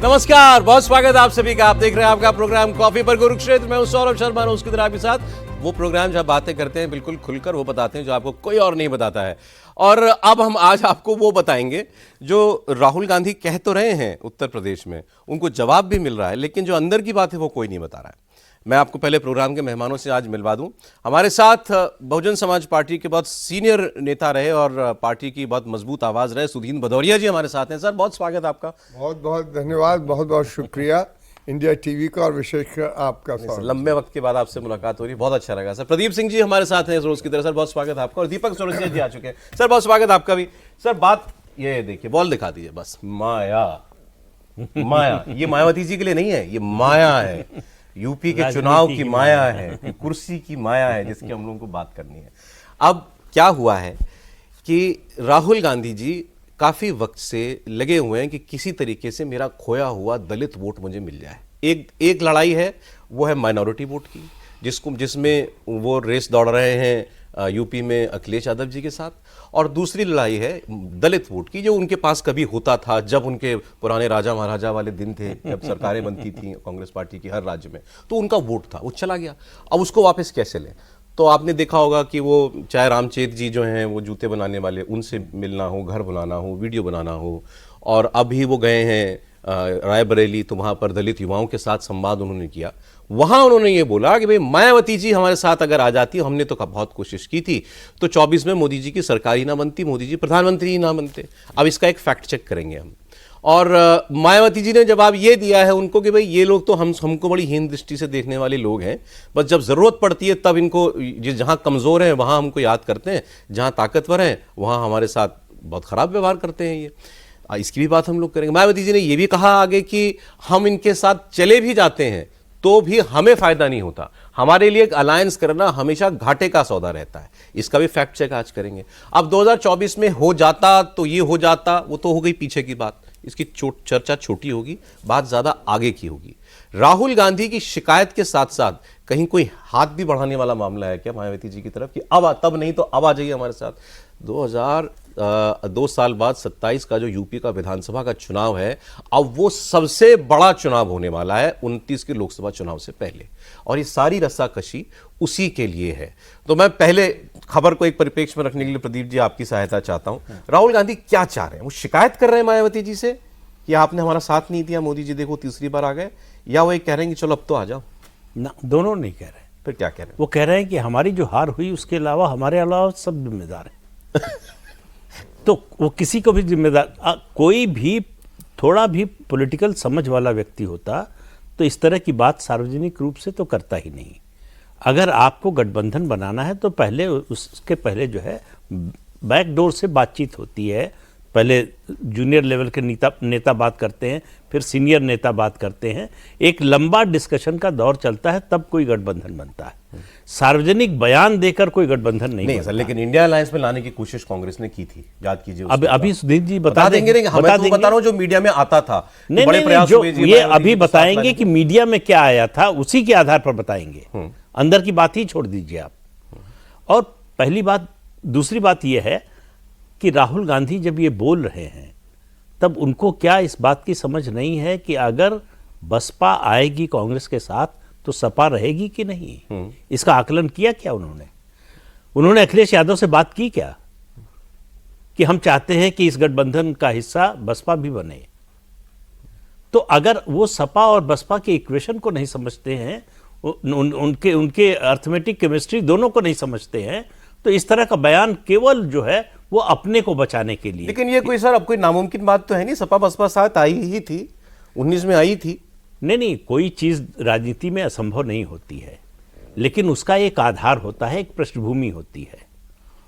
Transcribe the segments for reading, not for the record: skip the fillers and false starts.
नमस्कार, बहुत स्वागत है आप सभी का। आप देख रहे हैं आपका प्रोग्राम कॉफी पर कुरुक्षेत्र। मैं हूं सौरभ शर्मा, उसकी तरह आपके साथ वो प्रोग्राम जहाँ बातें करते हैं बिल्कुल खुलकर वो बताते हैं जो आपको कोई और नहीं बताता है। और अब हम आज आपको वो बताएंगे जो राहुल गांधी कह तो रहे हैं उत्तर प्रदेश में, उनको जवाब भी मिल रहा है, लेकिन जो अंदर की बात है वो कोई नहीं बता रहा है। मैं आपको पहले प्रोग्राम के मेहमानों से आज मिलवा दूं। हमारे साथ बहुजन समाज पार्टी के बहुत सीनियर नेता रहे और पार्टी की बहुत मजबूत आवाज रहे सुधीन भदौरिया जी हमारे साथ हैं। सर, बहुत स्वागत है आपका। बहुत बहुत धन्यवाद, बहुत बहुत शुक्रिया इंडिया टीवी का और विशेषकर आपका। लंबे वक्त के बाद आपसे मुलाकात हो रही है, बहुत अच्छा लगा। सर, प्रदीप सिंह जी हमारे साथ हैं रोज की तरह। सर, बहुत स्वागत है आपका। और दीपक सोरसिया जी आ चुके हैं। सर, बहुत स्वागत आपका भी। सर, बात ये देखिए, बॉल दिखा दीजिए बस। माया, माया, ये मायावती जी के लिए नहीं है, ये माया है, यूपी के चुनाव की माया है, कुर्सी की माया है, जिसकी हम लोगों को बात करनी है। अब क्या हुआ है कि राहुल गांधी जी काफी वक्त से लगे हुए हैं कि किसी तरीके से मेरा खोया हुआ दलित वोट मुझे मिल जाए। एक लड़ाई है, वो है माइनॉरिटी वोट की, जिसमें वो रेस दौड़ रहे हैं यूपी में अखिलेश यादव जी के साथ, और दूसरी लड़ाई है दलित वोट की, जो उनके पास कभी होता था जब उनके पुराने राजा महाराजा वाले दिन थे, जब सरकारें बनती थी कांग्रेस पार्टी की हर राज्य में, तो उनका वोट था, वो चला गया। अब उसको वापस कैसे लें? तो आपने देखा होगा कि वो चाहे रामचेत जी जो हैं वो जूते बनाने वाले, उनसे मिलना हो, घर बुलाना हो, वीडियो बनाना हो, और अभी वो गए हैं रायबरेली, तो वहाँ पर दलित युवाओं के साथ संवाद उन्होंने किया। वहाँ उन्होंने ये बोला कि भाई मायावती जी हमारे साथ अगर आ जाती, हमने तो बहुत कोशिश की थी, तो 24 में मोदी जी की सरकार ही ना बनती, मोदी जी प्रधानमंत्री ही ना बनते। अब इसका एक फैक्ट चेक करेंगे हम। और मायावती जी ने जवाब ये दिया है उनको कि भाई ये लोग तो हमको बड़ी हीन दृष्टि से देखने वाले लोग हैं, बस जब ज़रूरत पड़ती है तब इनको, जहाँ कमज़ोर हैं वहाँ हमको याद करते हैं, जहाँ ताकतवर हैं वहाँ हमारे साथ बहुत ख़राब व्यवहार करते हैं। ये इसकी भी बात हम लोग करेंगे। मायावती जी ने यह भी कहा आगे कि हम इनके साथ चले भी जाते हैं तो भी हमें फायदा नहीं होता, हमारे लिए एक अलायंस करना हमेशा घाटे का सौदा रहता है। इसका भी फैक्ट चेक आज करेंगे। अब 2024 में हो जाता तो ये हो जाता, वो तो हो गई पीछे की बात, इसकी चर्चा छोटी होगी, बात ज्यादा आगे की होगी। राहुल गांधी की शिकायत के साथ साथ कहीं कोई हाथ भी बढ़ाने वाला मामला है क्या मायावती जी की तरफ कि अब तब नहीं तो अब आ जाइए हमारे साथ? 2 साल बाद 27 का जो यूपी का विधानसभा का चुनाव है, अब वो सबसे बड़ा चुनाव होने वाला है 29 के लोकसभा चुनाव से पहले, और ये सारी रस्साकशी उसी के लिए है। तो मैं पहले खबर को एक परिप्रेक्ष्य में रखने के लिए प्रदीप जी आपकी सहायता चाहता हूं। राहुल गांधी क्या चाह रहे हैं? वो शिकायत कर रहे हैं मायावती जी से कि आपने हमारा साथ नहीं दिया, मोदी जी देखो तीसरी बार आ गए, या वो एक कह रहे हैं कि चलो अब तो आ जाओ? ना, दोनों नहीं कह रहे। फिर क्या कह रहे हैं? वो कह रहे हैं कि हमारी जो हार हुई उसके अलावा हमारे अलावा सब जिम्मेदार हैं। तो वो किसी को भी जिम्मेदार, कोई भी थोड़ा भी पॉलिटिकल समझ वाला व्यक्ति होता तो इस तरह की बात सार्वजनिक रूप से तो करता ही नहीं। अगर आपको गठबंधन बनाना है तो पहले उसके पहले जो है बैकडोर से बातचीत होती है। पहले जूनियर लेवल के नेता बात करते हैं, फिर सीनियर नेता बात करते हैं, एक लंबा डिस्कशन का दौर चलता है, तब कोई गठबंधन बनता है। सार्वजनिक बयान देकर कोई गठबंधन नहीं सर, लेकिन इंडिया अलायंस में लाने की कोशिश कांग्रेस ने की थी, याद कीजिए। अभी सुधीर जी बता देंगे, बता रहा हूं जो मीडिया में आता था। नहीं, जो ये अभी बताएंगे कि मीडिया में क्या आया था, उसी के आधार पर बताएंगे, अंदर की बात ही छोड़ दीजिए आप। और पहली बात, दूसरी बात यह है कि राहुल गांधी जब ये बोल रहे हैं तब उनको क्या इस बात की समझ नहीं है कि अगर बसपा आएगी कांग्रेस के साथ तो सपा रहेगी कि नहीं? इसका आकलन किया क्या उन्होंने अखिलेश यादव से बात की क्या कि हम चाहते हैं कि इस गठबंधन का हिस्सा बसपा भी बने? तो अगर वो सपा और बसपा के इक्वेशन को नहीं समझते हैं, उनके अर्थमेटिक केमिस्ट्री दोनों को नहीं समझते हैं, तो इस तरह का बयान केवल जो है वो अपने को बचाने के लिए। लेकिन ये कोई, सर, अब कोई नामुमकिन बात तो है नहीं, सपा बसपा साथ आई ही थी, 19 में आई थी। नहीं, कोई चीज राजनीति में असंभव नहीं होती है, लेकिन उसका एक आधार होता है, एक पृष्ठभूमि होती है,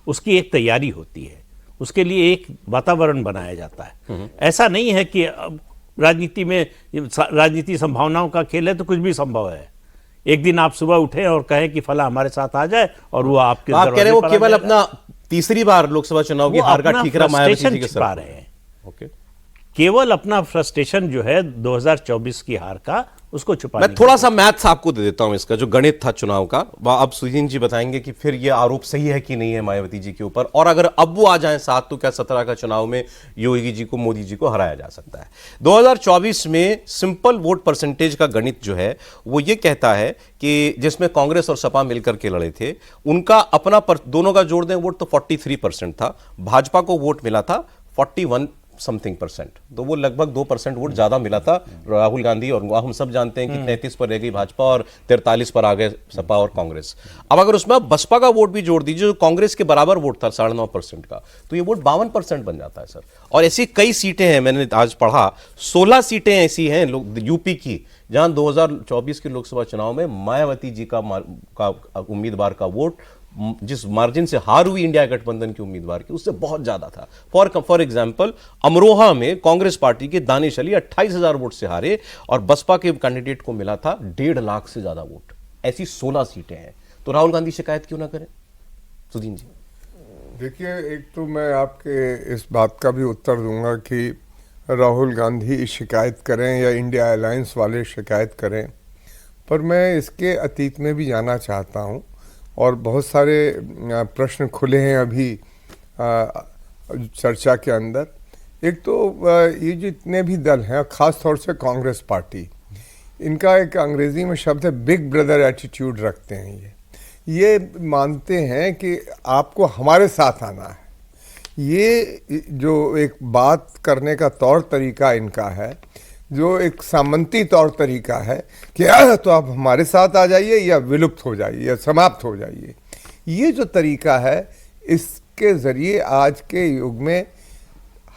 उसकी एक तैयारी होती है, उसके लिए एक वातावरण बनाया जाता है। ऐसा नहीं है कि राजनीति में, राजनीति संभावनाओं का खेल है तो कुछ भी संभव है। एक दिन आप सुबह उठे और कहें कि फला हमारे साथ आ जाए और वो आपके, आप कह रहे हैं वो केवल अपना तीसरी बार लोकसभा चुनाव की हार का ठीकरा मायावती जी के सर रहे हैं। केवल अपना फ्रस्ट्रेशन जो है 2024 की हार का उसको छुपाने मैं थोड़ा सा मैथ्स आपको दे देता हूं इसका, जो गणित था चुनाव का। अब सुधीन जी बताएंगे कि फिर ये आरोप सही है कि नहीं है मायावती जी के ऊपर, और अगर अब वो आ जाएं साथ तो क्या 17 का चुनाव में योगी जी को, मोदी जी को हराया जा सकता है। 2024 में सिंपल वोट परसेंटेज का गणित जो है वो ये कहता है कि जिसमें कांग्रेस और सपा मिलकर के लड़े थे, उनका अपना दोनों का जोड़ दें वोट तो 43% था, भाजपा को वोट मिला था 41 समथिंग परसेंट, तो वो लगभग 2% वोट ज्यादा मिला था राहुल गांधी, और हम सब जानते हैं कि 33 पर रह गई भाजपा और 43 पर आ गए सपा और कांग्रेस। अब अगर उसमें बसपा का वोट भी जोड़ दीजिए जो कांग्रेस के बराबर वोट था 9.5% का, तो ये वोट 52% बन जाता है सर। और ऐसी कई सीटें हैं, मैंने आज पढ़ा 16 सीटें ऐसी हैं यूपी की जहां 2024 के लोकसभा चुनाव में मायावती जी का उम्मीदवार का वोट, जिस मार्जिन से हार हुई इंडिया गठबंधन के उम्मीदवार की, उससे बहुत ज्यादा था। फॉर एग्जांपल अमरोहा में कांग्रेस पार्टी के दानिश अली 28,000 वोट से हारे और बसपा के कैंडिडेट को मिला था 1.5 लाख से ज्यादा वोट। ऐसी 16 सीटें हैं, तो राहुल गांधी शिकायत क्यों ना करें? सुदीन जी देखिए, एक तो मैं आपके इस बात का भी उत्तर दूंगा कि राहुल गांधी शिकायत करें या इंडिया अलायंस वाले शिकायत करें, पर मैं इसके अतीत में भी जाना चाहता हूं और बहुत सारे प्रश्न खुले हैं अभी चर्चा के अंदर। एक तो ये जितने भी दल हैं, ख़ास तौर से कांग्रेस पार्टी, इनका एक अंग्रेज़ी में शब्द है बिग ब्रदर एटीट्यूड रखते हैं। ये मानते हैं कि आपको हमारे साथ आना है। ये जो एक बात करने का तौर तरीका इनका है, जो एक सामंती तौर तरीका है कि तो आप हमारे साथ आ जाइए या विलुप्त हो जाइए या समाप्त हो जाइए, ये जो तरीका है, इसके ज़रिए आज के युग में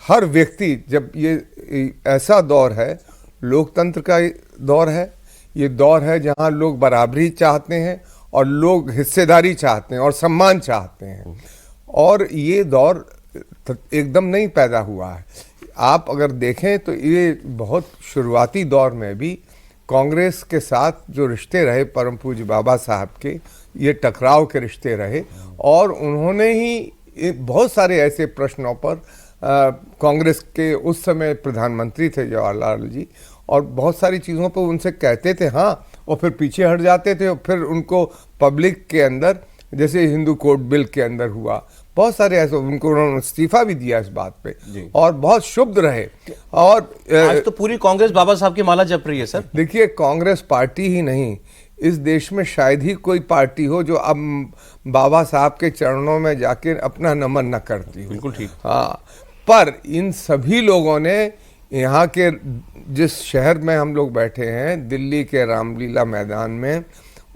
हर व्यक्ति, जब ये ऐसा दौर है, लोकतंत्र का दौर है, ये दौर है जहां लोग बराबरी चाहते हैं और लोग हिस्सेदारी चाहते हैं और सम्मान चाहते हैं, और ये दौर एकदम नहीं पैदा हुआ है। आप अगर देखें तो ये बहुत शुरुआती दौर में भी कांग्रेस के साथ जो रिश्ते रहे परम पूज्य बाबा साहब के, ये टकराव के रिश्ते रहे, और उन्होंने ही बहुत सारे ऐसे प्रश्नों पर कांग्रेस के उस समय प्रधानमंत्री थे जवाहरलाल जी, और बहुत सारी चीज़ों पर उनसे कहते थे हाँ, और फिर पीछे हट जाते थे, और फिर उनको पब्लिक के अंदर, जैसे हिंदू कोड बिल के अंदर हुआ, बहुत सारे ऐसे, उनको उन्होंने इस्तीफा भी दिया इस बात पे, और बहुत शुभ रहे। और आज तो पूरी कांग्रेस बाबा साहब की माला जप रही है सर। देखिए, कांग्रेस पार्टी ही नहीं, इस देश में शायद ही कोई पार्टी हो जो अब बाबा साहब के चरणों में जाके अपना नमन न करती हो। बिल्कुल ठीक। हाँ, पर इन सभी लोगों ने यहाँ के, जिस शहर में हम लोग बैठे हैं, दिल्ली के रामलीला मैदान में,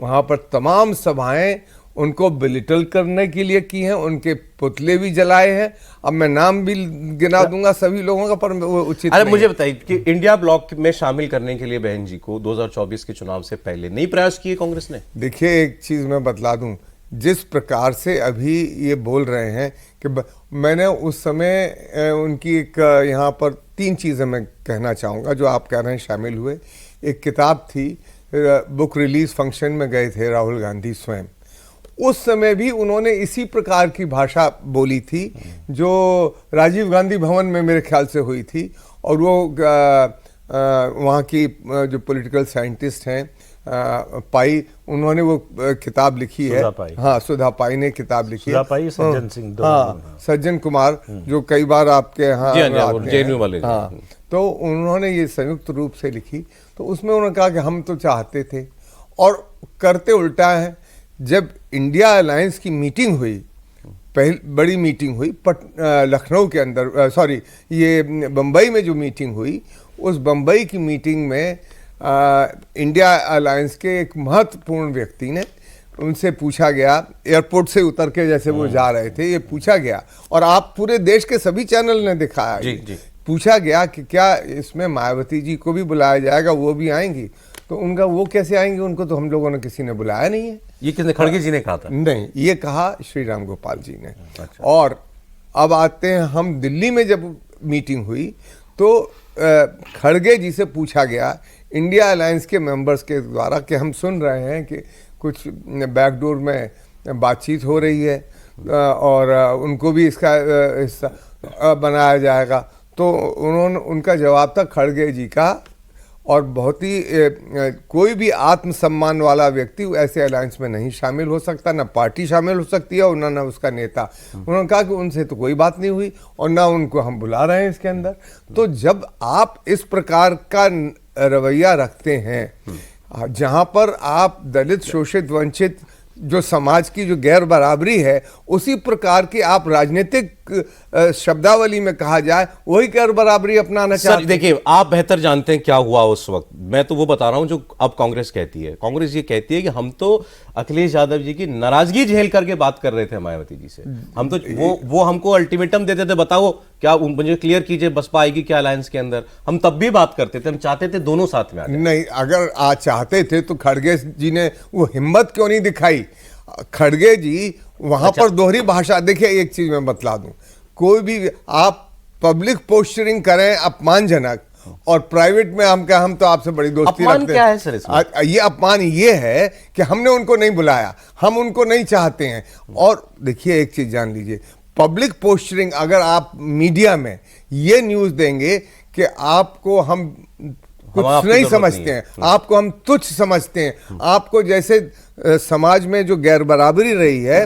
वहाँ पर तमाम सभाएं उनको बिलिटल करने के लिए की हैं, उनके पुतले भी जलाए हैं। अब मैं नाम भी गिना दूंगा सभी लोगों का, पर वो उचित अरे नहीं। मुझे बताइए कि इंडिया ब्लॉक में शामिल करने के लिए बहन जी को 2024 के चुनाव से पहले नहीं प्रयास किए कांग्रेस ने? देखिए, एक चीज़ मैं बतला दूं, जिस प्रकार से अभी ये बोल रहे हैं कि मैंने उस समय उनकी एक, यहाँ पर 3 चीज़ें मैं कहना चाहूँगा जो आप कह रहे हैं शामिल हुए। एक किताब थी, बुक रिलीज फंक्शन में गए थे राहुल गांधी स्वयं, उस समय भी उन्होंने इसी प्रकार की भाषा बोली थी जो राजीव गांधी भवन में मेरे ख्याल से हुई थी, और वो वहाँ की जो पॉलिटिकल साइंटिस्ट हैं पाई, उन्होंने वो किताब लिखी है। हाँ, सुधा पाई ने किताब लिखी है। सज्जन सिंह, हाँ, सज्जन कुमार, जो कई बार आपके यहाँ जेएनयू वाले। हाँ, तो उन्होंने ये संयुक्त रूप से लिखी। तो उसमें उन्होंने कहा कि हम तो चाहते थे और करते उल्टा है। जब इंडिया अलायंस की मीटिंग हुई, पहली बड़ी मीटिंग हुई लखनऊ के अंदर, सॉरी, ये बम्बई में जो मीटिंग हुई, उस बम्बई की मीटिंग में इंडिया अलायंस के एक महत्वपूर्ण व्यक्ति ने, उनसे पूछा गया, एयरपोर्ट से उतर के जैसे वो जा रहे थे, ये पूछा गया, और आप पूरे देश के सभी चैनल ने दिखाया, जी। पूछा गया कि क्या इसमें मायावती जी को भी बुलाया जाएगा, वो भी आएंगी? तो उनका वो कैसे आएंगे, उनको तो हम लोगों ने किसी ने बुलाया नहीं है। ये किसने? खड़गे जी ने कहा था? नहीं, ये कहा श्री राम गोपाल जी ने। अच्छा। और अब आते हैं, हम दिल्ली में जब मीटिंग हुई तो खड़गे जी से पूछा गया इंडिया अलायंस के मेंबर्स के द्वारा कि हम सुन रहे हैं कि कुछ बैकडोर में बातचीत हो रही है और उनको भी इसका हिस्सा बनाया जाएगा। तो उन्होंने, उनका जवाब था खड़गे जी का, और बहुत ही कोई भी आत्मसम्मान वाला व्यक्ति ऐसे अलायंस में नहीं शामिल हो सकता, ना पार्टी शामिल हो सकती है और ना उसका नेता। उन्होंने कहा कि उनसे तो कोई बात नहीं हुई और ना उनको हम बुला रहे हैं इसके अंदर। तो जब आप इस प्रकार का रवैया रखते हैं जहां पर आप दलित, शोषित, वंचित जो समाज की जो गैर बराबरी है, उसी प्रकार की आप राजनीतिक शब्दावली में कहा जाए वही गैर बराबरी अपनाना चाहते हैं। देखिए, आप बेहतर जानते हैं क्या हुआ उस वक्त। मैं तो वो बता रहा हूं जो अब कांग्रेस कहती है। कांग्रेस ये कहती है कि हम तो अखिलेश यादव जी की नाराजगी झेल करके बात कर रहे थे मायावती जी से। हम तो वो हमको अल्टीमेटम देते थे, बताओ क्या, मुझे क्लियर कीजिए बसपा आएगी क्या अलायंस के अंदर। हम तब भी बात करते थे, हम चाहते थे दोनों साथ में आ जाए। नहीं, अगर आज चाहते थे तो खड़गे जी ने वो हिम्मत क्यों नहीं दिखाई? खड़गे जी वहां पर दोहरी भाषा, देखिए एक चीज मैं बतला दूं, कोई भी आप पब्लिक पोस्टरिंग करें अपमानजनक और प्राइवेट में हम तो आपसे बड़ी दोस्ती अपमान रखते क्या हैं। है सर इसमें? ये अपमान ये है कि हमने उनको नहीं बुलाया, हम उनको नहीं चाहते हैं। और देखिए एक चीज जान लीजिए, पब्लिक पोस्टरिंग अगर आप मीडिया में ये न्यूज देंगे कि आपको हम कुछ नहीं समझते हैं, आपको हम तुच्छ समझते हैं, आपको जैसे समाज में जो गैर बराबरी रही है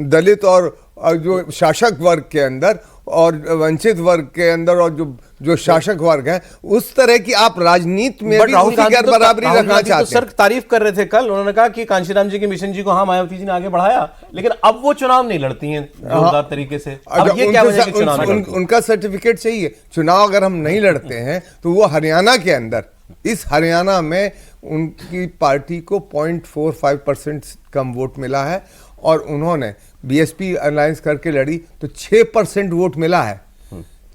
दलित और जो शासक वर्ग के अंदर और वंचित वर्ग के अंदर और जो शासक वर्ग है, उस तरह की आप राजनीति में भी उसी गैर बराबरी रखना चाहते हैं। सर तारीफ कर रहे थे कल, उन्होंने कहा कि कांशीराम जी के मिशन जी को हाँ मायावती जी ने आगे बढ़ाया, लेकिन अब वो चुनाव नहीं लड़ती हैं जोरदार तरीके से। अब ये क्या वजह है कि चुनाव नहीं लड़ती? उनका सर्टिफिकेट चाहिए। चुनाव अगर हम नहीं लड़ते हैं तो वो हरियाणा के अंदर, इस हरियाणा में उनकी पार्टी को 0.45% कम वोट मिला है और उन्होंने बीएसपी अलायंस करके लड़ी तो 6% वोट मिला है।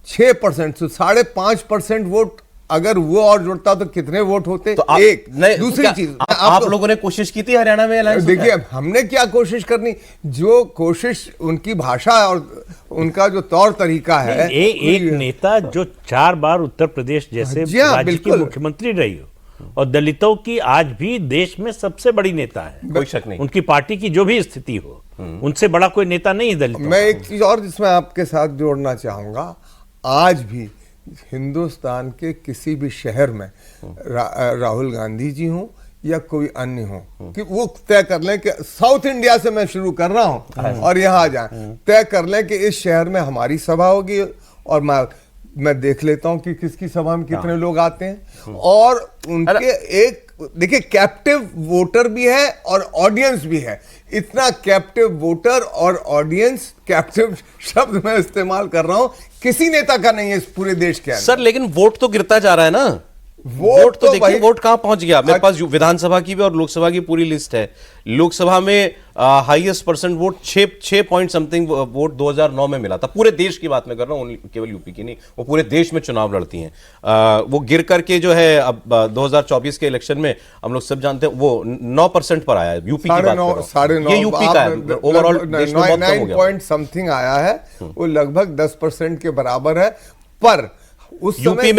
6%, तो 5.5% वोट अगर वो और जुड़ता तो कितने वोट होते? तो एक दूसरी चीज, आप लोगों ने कोशिश की थी हरियाणा में अलायंस? देखिए हमने क्या कोशिश करनी, जो कोशिश उनकी भाषा और उनका जो तौर तरीका है। एक नेता जो 4 बार उत्तर प्रदेश जैसे राज्य की मुख्यमंत्री रही हो और दलितों की आज भी देश में सबसे बड़ी नेता है, कोई शक नहीं। उनकी पार्टी की जो भी स्थिति हो, उनसे बड़ा कोई नेता नहीं है दलितों। मैं एक चीज और जिसमें आपके साथ जोड़ना चाहूंगा, आज भी हिंदुस्तान के किसी भी शहर में राहुल गांधी जी हों या कोई अन्य हो, कि वो तय कर लें कि साउथ इंडिया से मैं शुरू कर रहा हूं और यहां आ जाए, तय कर लें कि इस शहर में हमारी सभा होगी और मैं देख लेता हूं कि किसकी सभा में कितने लोग आते हैं। और उनके एक देखिए कैप्टिव वोटर भी है और ऑडियंस भी है। इतना कैप्टिव वोटर और ऑडियंस, कैप्टिव शब्द मैं इस्तेमाल कर रहा हूं, किसी नेता का नहीं है इस पूरे देश के अंदर। सर लेकिन वोट तो गिरता जा रहा है ना। वोट तो देखिए, वोट कहां पहुंच गया। मेरे पास विधानसभा की भी और लोकसभा की पूरी लिस्ट है। लोकसभा में highest percent vote 6 point something vote 2009 में मिला था। पूरे देश की बात मैं कर रहा हूं, केवल यूपी की नहीं, वो पूरे देश में चुनाव लड़ती हैं। वो गिर करके जो है अब 2024 के इलेक्शन में हम लोग सब जानते हैं वो 9% पर आया है। यूपी की बात कर रहा हूं, ये यूपी का है। ओवरऑल देश में बहुत कम हो गया, 9 समथिंग आया है, वो लगभग 10% के बराबर है। पर उस यूपी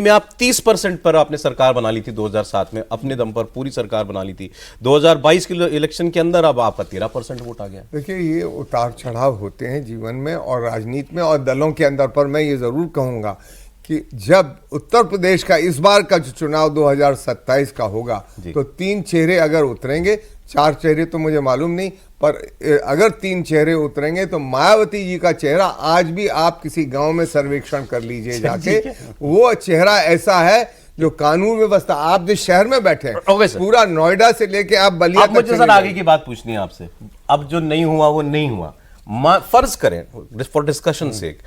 में आप 30% पर आपने सरकार बना ली थी 2007 में, अपने दम पर पूरी सरकार बना ली थी। 2022 के इलेक्शन के अंदर अब आपका 13% वोट आ गया। देखिए ये उतार चढ़ाव होते हैं जीवन में और राजनीति में और दलों के अंदर। पर मैं ये जरूर कहूंगा कि जब उत्तर प्रदेश का इस बार का जो चुनाव 2027 का होगा तो 3 चेहरे अगर उतरेंगे, 4 चेहरे तो मुझे मालूम नहीं, पर अगर 3 चेहरे उतरेंगे तो मायावती जी का चेहरा आज भी आप किसी गांव में सर्वेक्षण कर लीजिए जाके, वो चेहरा ऐसा है जो कानून व्यवस्था, आप जिस शहर में बैठे हैं पूरा नोएडा से लेके आप बलिया तक। मुझे सर आगे की बात पूछनी है आपसे। अब जो नहीं हुआ वो नहीं हुआ, फर्ज करें फॉर डिस्कशन से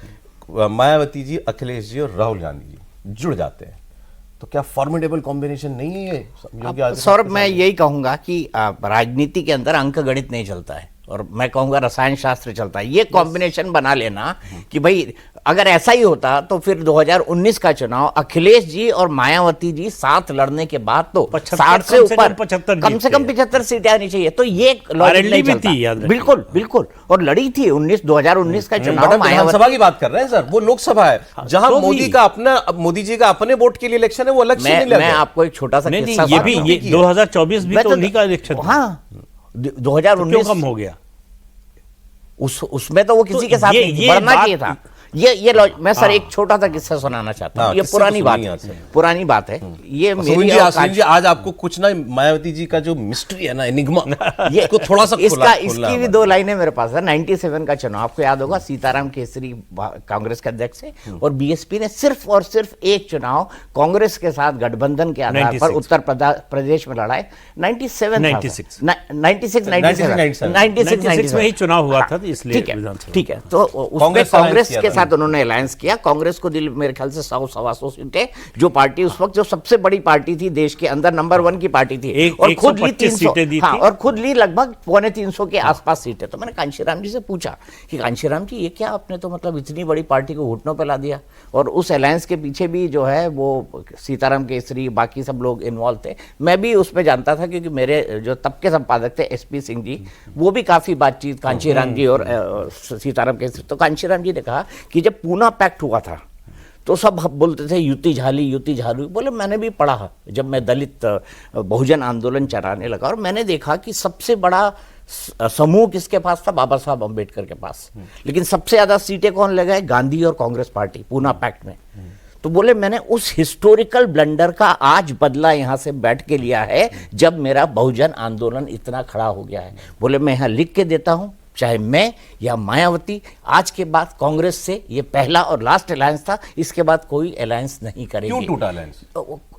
मायावती जी, अखिलेश जी और राहुल गांधी जी जुड़ जाते हैं तो क्या फॉर्मिडेबल कॉम्बिनेशन नहीं है ये? सौरभ, मैं यही कहूंगा कि राजनीति के अंदर अंक गणित नहीं चलता है और मैं कहूंगा रसायन शास्त्र चलता है। ये कॉम्बिनेशन बना लेना कि भाई अगर ऐसा ही होता तो फिर 2019 का चुनाव अखिलेश जी और मायावती जी साथ लड़ने के बाद तो 60 से ऊपर कम से कम 75 सीटें आनी चाहिए। तो ये लॉजिक नहीं चलता। बिल्कुल बिल्कुल, और लड़ी थी 2019 का चुनाव। विधानसभा की बात कर रहे हैं सर, वो लोकसभा है जहां मोदी जी का अपने वोट के लिए इलेक्शन है, वो अलग से नहीं लड़ रहे। मैं आपको एक छोटा सा किस्सा, ये भी 2024 भी तो उन्हीं का इलेक्शन। हाँ, 2019 कम हो गया उसमें तो वो किसी के साथ नहीं बढ़ना चाहिए था। मैं सर एक छोटा सा किस्सा सुनाना चाहता हूँ। ये किस्से पुरानी तो बात सुनिए है, आज से। पुरानी बात है ये सुनील मेरी जी, और सुनील जी, आज आपको कुछ ना मायावती जी का जो मिस्ट्री है ना, एनिग्मा, ये इसको थोड़ा सा इसका खोलना इसकी भी है। 2 लाइनें मेरे पास है। 97 का चुनाव आपको याद होगा, सीताराम केसरी कांग्रेस के अध्यक्ष है और बीएसपी ने सिर्फ और सिर्फ एक चुनाव कांग्रेस के साथ गठबंधन के आधार पर 96 उत्तर प्रदेश में लड़ा है। 97 96 96 में ही चुनाव हुआ था, तो इसलिए ठीक है, विधानसभा। ठीक है। तो उसमें कांग्रेस कांग्रेस किया के था। साथ उन्होंने अलायंस किया। कांग्रेस को दिल मेरे ख्याल से 100-125 सीटें, जो पार्टी उस वक्त जो सबसे बड़ी पार्टी थी देश के अंदर, नंबर 1 की पार्टी थी, और खुद ली 125 सीटें दी हाँ, थी। और खुद ली लगभग 250 के आसपास सीटें। तो मैंने कांशीराम जी से पूछा कि कांशीराम जी ये क्या, आपने तो मतलब इतनी बड़ी पार्टी को घुटनों पे ला दिया, और उस अलायंस के पीछे भी जो है वो सीताराम केसरी बाकी सब लोग इन्वॉल्व थे। मैं भी उसमें जानता था क्योंकि मेरे जो तब के संपादक थे एसपी सिंह जी, वो भी काफी बातचीत कांशीराम जी और सीताराम केसरी। तो कांशीराम जी ने कहा कि जब पूना पैक्ट हुआ था तो सब बोलते थे युति झालू। बोले मैंने भी पढ़ा जब मैं दलित बहुजन आंदोलन चलाने लगा, और मैंने देखा कि सबसे बड़ा समूह किसके पास था, बाबा साहब अंबेडकर के पास। लेकिन सबसे ज्यादा सीटें कौन ले गए, गांधी और कांग्रेस पार्टी पूना पैक्ट में। तो बोले मैंने उस हिस्टोरिकल ब्लंडर का आज बदला यहां से बैठ के लिया है, जब मेरा बहुजन आंदोलन इतना खड़ा हो गया है। बोले मैं यहां लिख के देता हूं, चाहे मैं या मायावती आज के बाद कांग्रेस से ये पहला और लास्ट अलायंस था, इसके बाद कोई अलायंस नहीं करेगी। क्यों टूटा अलायंस?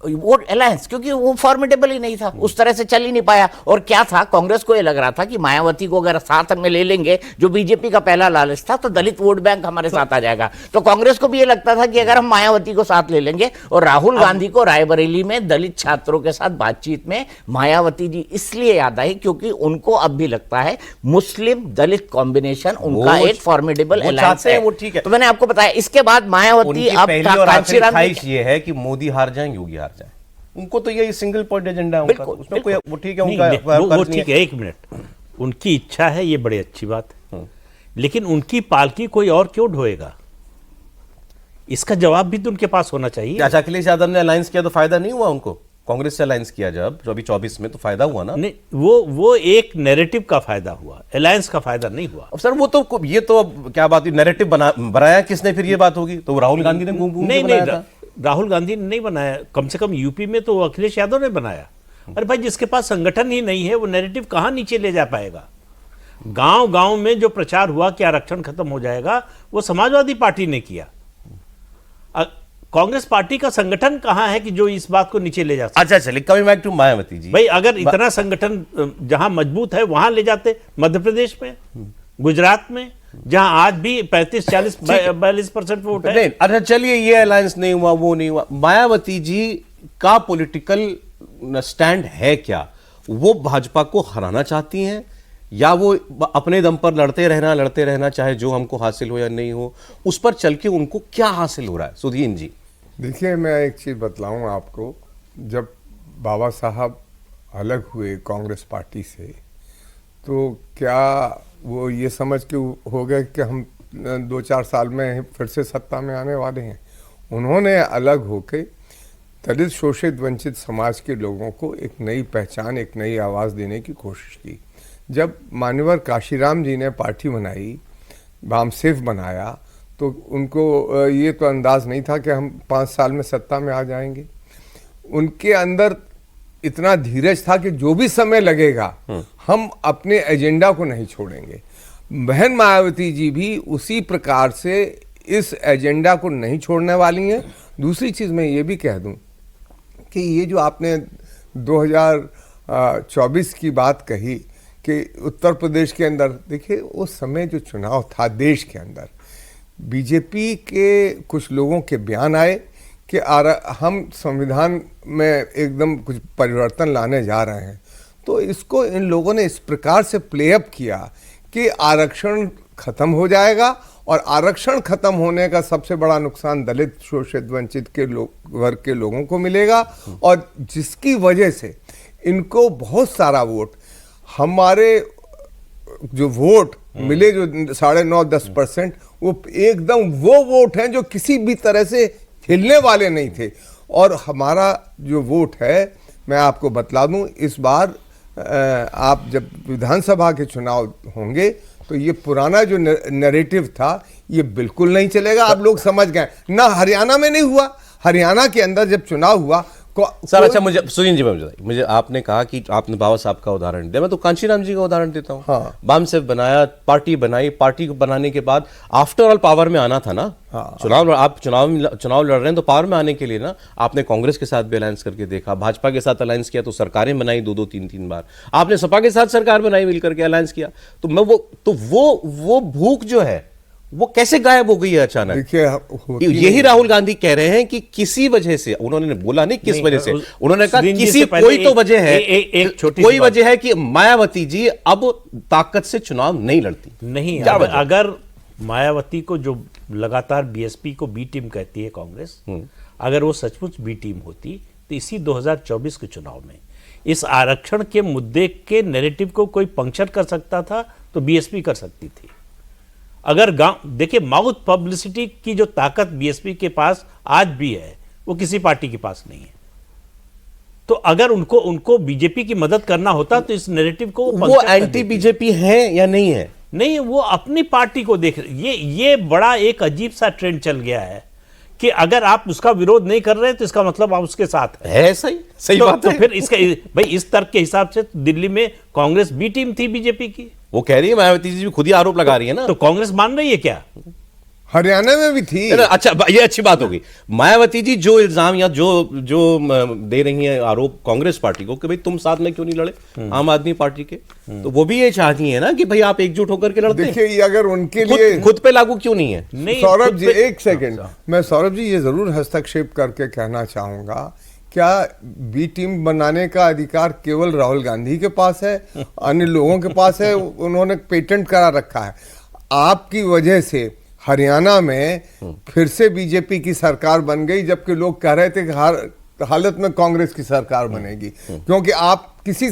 वो अलायंस क्योंकि वो फॉर्मेडेबल ही नहीं था, उस तरह से चल ही नहीं पाया। और क्या था, कांग्रेस को ये लग रहा था कि मायावती को अगर साथ में ले लेंगे, जो बीजेपी का पहला लालच था, तो दलित वोट बैंक हमारे साथ आ जाएगा। तो कांग्रेस को भी ये लगता था कि अगर हम मायावती को साथ ले लेंगे, और राहुल गांधी को रायबरेली में दलित छात्रों के साथ बातचीत में मायावती जी इसलिए याद आई क्योंकि उनको अब भी लगता है मुस्लिम दलित कॉम्बिनेशन उनका एक फॉर्मेडेबल अलायंस है। वो ठीक है। तो मैंने आपको बताया, इसके बाद मायावती उनकी अब पहली और आखिरी कांशीराम ख्वाहिश ये है कि मोदी हार जाएं, योगी हार जाएं। उनको तो यही सिंगल पॉइंट एजेंडा है उनका, बिल्कुल, उसमें कोई वो ठीक है नहीं, उनका नहीं, वो फर्ज नहीं ठीक है, एक मिनट, उनकी इच्छा है, ये बड़ी अच्छी बात है, लेकिन उनकी पालकी कोई और क्यों ढोएगा, इसका जवाब भी तो उनके पास होना चाहिए। अच्छा, अखिलेश यादव ने अलायंस किया तो फायदा नहीं हुआ उनको? कांग्रेस से अलायंस किया जब 24 में, तो फायदा हुआ ना? नहीं, वो एक नैरेटिव का फायदा हुआ, अलायंस का फायदा नहीं हुआ। अब सर वो तो ये तो अब क्या बात हुई, नैरेटिव बनाया किसने फिर? ये बात होगी तो राहुल गांधी ने घूम घूम के बनाया था। राहुल गांधी ने नहीं बनाया, कम से कम यूपी में तो अखिलेश यादव ने बनाया। अरे भाई, जिसके पास संगठन ही नहीं है वो नैरेटिव कहां नीचे ले जा पाएगा? गांव गांव में जो प्रचार हुआ कि आरक्षण खत्म हो जाएगा, वो समाजवादी पार्टी ने किया। कांग्रेस पार्टी का संगठन कहां है कि जो इस बात को नीचे ले जा सकता? अच्छा, चलिए, coming back to Mayawati ji. भाई, अगर इतना संगठन जहां मजबूत है वहां ले जाते, मध्य प्रदेश में, गुजरात में, जहां आज भी 35-40-42% वोट है। नहीं, अच्छा चलिए, ये अलायंस नहीं हुआ, वो नहीं हुआ, मायावती जी का पॉलिटिकल स्टैंड है क्या? वो भाजपा को हराना चाहती हैं, या वो अपने दम पर लड़ते रहना चाहे जो हमको हासिल हो या नहीं हो, उस पर चल के उनको क्या हासिल हो रहा है? सुधीन जी, देखिए, मैं एक चीज़ बतलाऊं आपको। जब बाबा साहब अलग हुए कांग्रेस पार्टी से, तो क्या वो ये समझ के हो गए कि हम 2-4 साल में फिर से सत्ता में आने वाले हैं? उन्होंने अलग होके दलित शोषित वंचित समाज के लोगों को एक नई पहचान, एक नई आवाज़ देने की कोशिश की। जब मान्यवर काशीराम जी ने पार्टी बनाई, वामसेफ बनाया, तो उनको ये तो अंदाज नहीं था कि हम 5 साल में सत्ता में आ जाएंगे। उनके अंदर इतना धीरज था कि जो भी समय लगेगा हम अपने एजेंडा को नहीं छोड़ेंगे। बहन मायावती जी भी उसी प्रकार से इस एजेंडा को नहीं छोड़ने वाली हैं। दूसरी चीज़ मैं ये भी कह दूं कि ये जो आपने 2024 की बात कही कि उत्तर प्रदेश के अंदर, देखिए उस समय जो चुनाव था देश के अंदर, बीजेपी के कुछ लोगों के बयान आए कि हम संविधान में एकदम कुछ परिवर्तन लाने जा रहे हैं। तो इसको इन लोगों ने इस प्रकार से प्ले अप किया कि आरक्षण खत्म हो जाएगा, और आरक्षण खत्म होने का सबसे बड़ा नुकसान दलित शोषित वंचित के वर्ग के लोगों को मिलेगा, और जिसकी वजह से इनको बहुत सारा वोट, हमारे जो वोट मिले जो 9.5-10%, वो एकदम वो वोट हैं जो किसी भी तरह से हिलने वाले नहीं थे। और हमारा जो वोट है, मैं आपको बतला दूं, इस बार आप जब विधानसभा के चुनाव होंगे तो ये पुराना जो नैरेटिव था ये बिल्कुल नहीं चलेगा। आप लोग समझ गए ना, हरियाणा में नहीं हुआ, हरियाणा के अंदर जब चुनाव हुआ सर अच्छा, मुझे सुनील जी मुझे आपने कहा कि आपने बाबा साहब का उदाहरण दिया, मैं तो कांशीराम जी का उदाहरण देता हूँ। हाँ। बाम से बनाया, पार्टी बनाई, पार्टी को बनाने के बाद आफ्टर ऑल पावर में आना था ना। हाँ। आप चुनाव लड़ रहे हैं तो पावर में आने के लिए ना आपने कांग्रेस के साथ भी अलायंस करके देखा, भाजपा के साथ अलायंस किया तो सरकारें बनाई 2-2 3-3 बार, आपने सपा के साथ सरकार बनाई मिलकर के अलायंस किया, तो वो भूख जो है वो कैसे गायब हो गई है अचानक? देखिए यही राहुल गांधी कह रहे हैं कि किसी वजह से, उन्होंने बोला नहीं किस वजह से, उन्होंने कहा किसी कोई तो वजह है, एक छोटी कोई वजह है कि मायावती जी अब ताकत से चुनाव नहीं लड़ती। नहीं, क्या वजह? अगर मायावती को जो लगातार बीएसपी को बी टीम कहती है कांग्रेस, अगर वो सचमुच बी टीम होती तो इसी 2024 के चुनाव में इस आरक्षण के मुद्दे के नैरेटिव को कोई पंक्चर कर सकता था तो बीएसपी कर सकती थी। अगर गांव देखिए, माउथ पब्लिसिटी की जो ताकत बीएसपी के पास आज भी है वो किसी पार्टी के पास नहीं है। तो अगर उनको बीजेपी की मदद करना होता तो इस नैरेटिव को वो एंटी बीजेपी है या नहीं है? नहीं, वो अपनी पार्टी को देख रहे। ये बड़ा एक अजीब सा ट्रेंड चल गया है कि अगर आप उसका विरोध नहीं कर रहे तो इसका मतलब आप उसके साथ है। सही बात तो है। फिर इसका भाई इस तर्क के हिसाब से दिल्ली में कांग्रेस बी टीम थी बीजेपी की। वो कह रही है, मायावती जी भी खुद ही आरोप लगा रही है ना। तो कांग्रेस मान रही है क्या? हरियाणा में भी थी। अच्छा, ये अच्छी बात होगी। मायावती जी जो इल्जाम या जो दे रही हैं आरोप कांग्रेस पार्टी को कि भाई तुम साथ में क्यों नहीं लड़े आम आदमी पार्टी के, तो वो भी ये चाहती है ना कि भाई आप एकजुट होकर के लड़ते हैं। देखिए, ये अगर उनके लिए खुद पे लागू क्यों नहीं है? नहीं, सौरभ जी एक सेकंड, मैं सौरभ जी ये जरूर हस्तक्षेप करके कहना चाहूंगा, क्या बी टीम बनाने का अधिकार केवल राहुल गांधी के पास है? अन्य लोगों के पास है, उन्होंने पेटेंट करा रखा है। आपकी वजह से हरियाणा में फिर से बीजेपी की सरकार बन गई, जबकि लोग कह रहे थे कि हर हालत में कांग्रेस की सरकार बनेगी, क्योंकि आप किसी